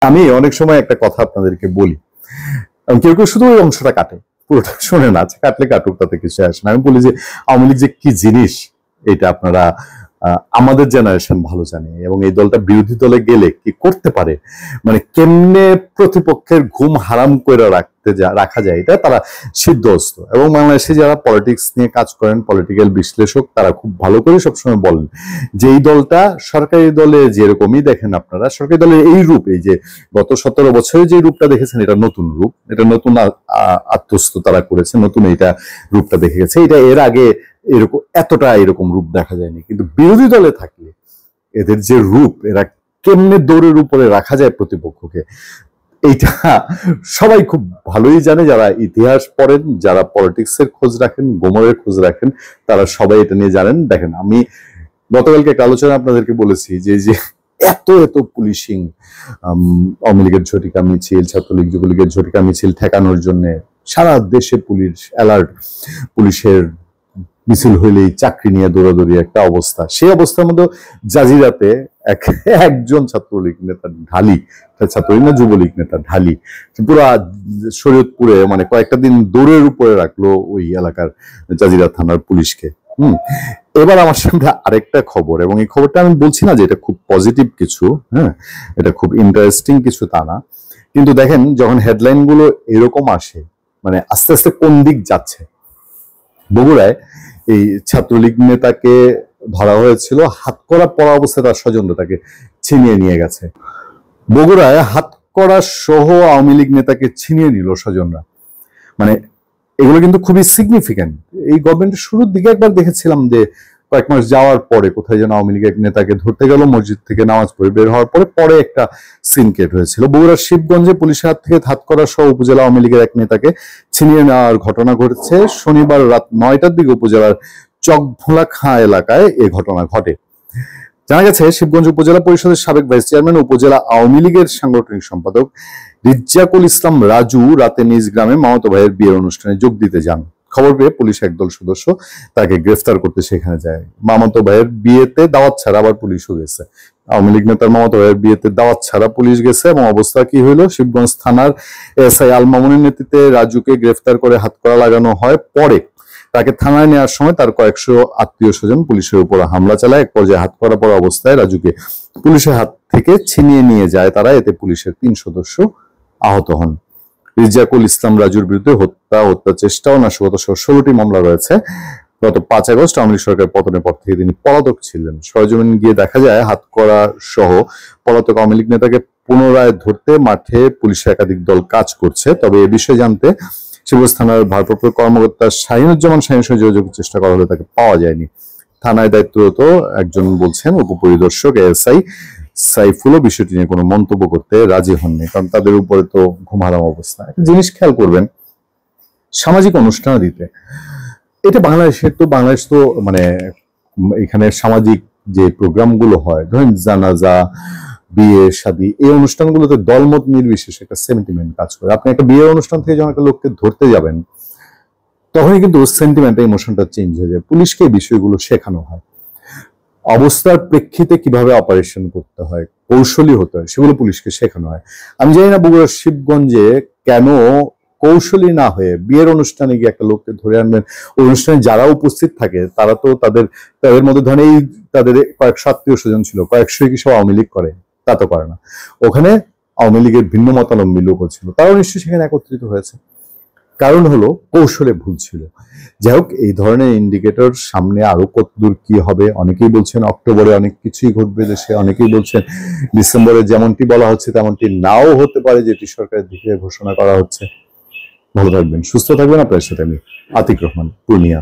আমি অনেক সময় একটা কথা আপনাদেরকে বলি, কেউ কেউ শুধু ওই অংশটা কাটে, পুরোটা শোনে না। আচ্ছা, কাটলে কাটুক, তাতে কিছু আসে না। আমি বলি যে আওয়ামী লীগ যে কি জিনিস এটা আপনারা আমাদের জেনারেশন ভালো জানে, এবং এই দলটা বিরোধী দলে গেলে কি করতে পারে, মানে কেমনে প্রতিপক্ষের ঘুম হারাম করে রাখা যায়, এটা তারা সিদ্ধহস্ত। এবং বাংলাদেশে যারা পলিটিক্স নিয়ে কাজ করেন, পলিটিক্যাল বিশ্লেষক, তারা খুব ভালো করে সবসময় বলেন যে এই দলটা সরকারি দলে যেরকমই দেখেন আপনারা, সরকারি দলের এই রূপ, এই যে গত 17 বছরে যে রূপটা দেখেছেন, এটা নতুন রূপ, এটা নতুন আত্মস্থ তারা করেছে, নতুন এটা রূপটা দেখে গেছে। এটা এর আগে এরকম এতটা এরকম রূপ দেখা যায়নি। কিন্তু বিরোধী দলে থাকলে এদের যে রূপ, এরা কেমনে দৌড়ের উপরে রাখা যায় প্রতিপক্ষকে, এইটা সবাই খুব ভালোই জানে। যারা ইতিহাস পড়েন, যারা পলিটিক্সের খোঁজ রাখেন, গোমরের খোঁজ রাখেন, তারা সবাই এটা নিয়ে জানেন। দেখেন, আমি গতকালকে একটা আলোচনা আপনাদেরকে বলেছি যে এত এত পুলিশিং, আওয়ামী লীগের ঝটিকা মিছিল, ছাত্রলীগ যুবলীগের ঝটিকা মিছিল ঠেকানোর জন্য সারা দেশে পুলিশ অ্যালার্ট, পুলিশের মিছিল হইলেই চাকরি নিয়ে দৌড়াদৌড়ি একটা অবস্থা। সেই অবস্থার মধ্যে জাজিরাতে একজন ছাত্রলীগ নেতা ঢালি, ছাত্রলীগ না যুবলীগ নেতা ঢালি, পুরা শরীয়তপুরে মানে কয়েকটা দিন দৌড়ের উপরে রাখলো ওই এলাকার জাজিরা থানার পুলিশকে। এবার আমার সামনে আরেকটা খবর, এবং এই খবরটা আমি বলছি না যে এটা খুব পজিটিভ কিছু, হ্যাঁ, এটা খুব ইন্টারেস্টিং কিছু তা না, কিন্তু দেখেন যখন হেডলাইন গুলো এরকম আসে, মানে আস্তে আস্তে কোন দিক যাচ্ছে। বগুড়ায় এই ছাত্রলীগ নেতাকে ধরা হয়েছিল, হাতকড়া পরা অবস্থায় তার স্বজনরা তাকে ছিনিয়ে নিয়ে গেছে। বগুড়ায় হাতকড়া সহ আওয়ামী লীগ নেতাকে ছিনিয়ে নিল স্বজনরা। মানে এগুলো কিন্তু খুবই সিগনিফিক্যান্ট। এই গভর্নমেন্টের শুরুর দিকে একবার দেখেছিলাম যে কয়েক মাস যাওয়ার পরে কোথায় যেন আওয়ামী লীগের নেতাকে ধরতে গেল, মসজিদ থেকে নামাজ পড়ে বের হওয়ার পরে একটা সিনকেট হয়েছিল। বগুড়ার শিবগঞ্জে পুলিশের হাত থেকে হাতকড়া সহ উপজেলা আওয়ামী লীগের এক নেতাকে ছিনিয়ে নেওয়ার ঘটনা ঘটেছে। শনিবার রাত 9টার দিকে উপজেলার চকভোলা খাঁ এলাকায় এ ঘটনা ঘটে। জানা গেছে, শিবগঞ্জ উপজেলা পরিষদের সাবেক ভাইস চেয়ারম্যান, উপজেলা আওয়ামী লীগের সাংগঠনিক সম্পাদক রিজ্জাকুল ইসলাম রাজু রাতে নিজ গ্রামে মামাতো ভাইয়ের বিয়ের অনুষ্ঠানে যোগ দিতে যান। খবর পেয়ে পুলিশ একদল সদস্য তাকে গ্রেফতার করতে সেখানে যায়। মামাতো ভাইয়ের বিয়েতে দাওয়াত ছাড়া আবার পুলিশও গেছে। আওয়ামী লীগ নেতার মামাতো ভাইয়ের বিয়েতে দাওয়াত ছাড়া পুলিশ গেছে, এবং অবস্থা কি হইল, শিবগঞ্জ থানার এসআই আল মামুনের নেতৃত্বে রাজুকে গ্রেফতার করে হাতকড়া লাগানো হয়। পরে তাকে থানায় নেওয়ার সময় তার কয়েকশো আত্মীয় স্বজন পুলিশের উপর হামলা চালায়। এক পর্যায়ে হাতকড়া পরা অবস্থায় রাজুকে পুলিশের হাত থেকে ছিনিয়ে নিয়ে যায় তারা। এতে পুলিশের 3 সদস্য আহত হন। রিজ্জাকুল ইসলাম রাজুর বিরুদ্ধে হত্যা চেষ্টা ও নাশকতা সহ 16টি মামলা রয়েছে। গত 5 আগস্ট আওয়ামী লীগ সরকারের পতনের পর থেকে তিনি পলাতক ছিলেন। সরেজমিন গিয়ে দেখা যায়, হাতকড়া সহ পলাতক আওয়ামী লীগ নেতাকে পুনরায় ধরতে মাঠে পুলিশের একাধিক দল কাজ করছে। তবে এ বিষয়ে জানতে শিবগঞ্জ থানার ভারপ্রাপ্ত কর্মকর্তা শাহিনুজ্জামান শাহিনের সঙ্গে যোগাযোগের চেষ্টা করা হলে তাকে পাওয়া যায়নি। থানায় দায়িত্বরত একজন বলছেন, উপপরিদর্শক এএসআই সাইফুলও বিষয়টি নিয়ে কোনো মন্তব্য করতে রাজি হননি, কারণ তাদের উপরে তো ঘুম হারাম অবস্থা। একটা জিনিস খেয়াল করবেন, সামাজিক অনুষ্ঠান দিতে, এটা বাংলাদেশ তো মানে এখানে সামাজিক যে প্রোগ্রামগুলো হয়, ধরেন জানাজা, বিয়ে, শাদী, এই অনুষ্ঠানগুলোতে দলমত নির্বিশেষে একটা সেন্টিমেন্ট কাজ করে। আপনি একটা বিয়ের অনুষ্ঠান থেকে যখন একটা লোককে ধরতে যাবেন, তখনই কিন্তু সেন্টিমেন্ট, ইমোশনটা চেঞ্জ হয়ে যায়। পুলিশকে এই বিষয়গুলো শেখানো হয়, অবস্থার প্রেক্ষিতে কিভাবে অপারেশন করতে হয়, কৌশলী হতে হয়, সেগুলো পুলিশকে শেখানো হয়। আমি জানি না বগুড়ার শিবগঞ্জে কেন কৌশলী না হয়ে বিয়ের অনুষ্ঠানে গিয়ে একটা লোককে ধরে আনবেন। ওই অনুষ্ঠানে যারা উপস্থিত থাকে তারা তো তাদের মধ্যে ধরেন এই তাদের কয়েকশো আত্মীয় স্বজন ছিল, কয়েকশোই কি সব আওয়ামী লীগ করে? তা তো করে না। ওখানে আওয়ামী লীগের ভিন্ন মতাবলম্বী লোকও ছিল, তারাও নিশ্চয়ই সেখানে একত্রিত হয়েছে। কারণ হলো কৌশলে ভুল ছিল। যাই হোক, এই ধরনের ইন্ডিকেটর সামনে আরো কতদূর কি হবে, অনেকেই বলছেন অক্টোবরে অনেক কিছুই ঘটবে দেশে, অনেকেই বলছেন ডিসেম্বরে যেমনটি বলা হচ্ছে তেমনটি নাও হতে পারে, যেটি সরকারের দিকে ঘোষণা করা হচ্ছে। ভালো থাকবেন, সুস্থ থাকবেন। আপনার সাথে আমি আতিক রহমান, পূর্ণিয়া।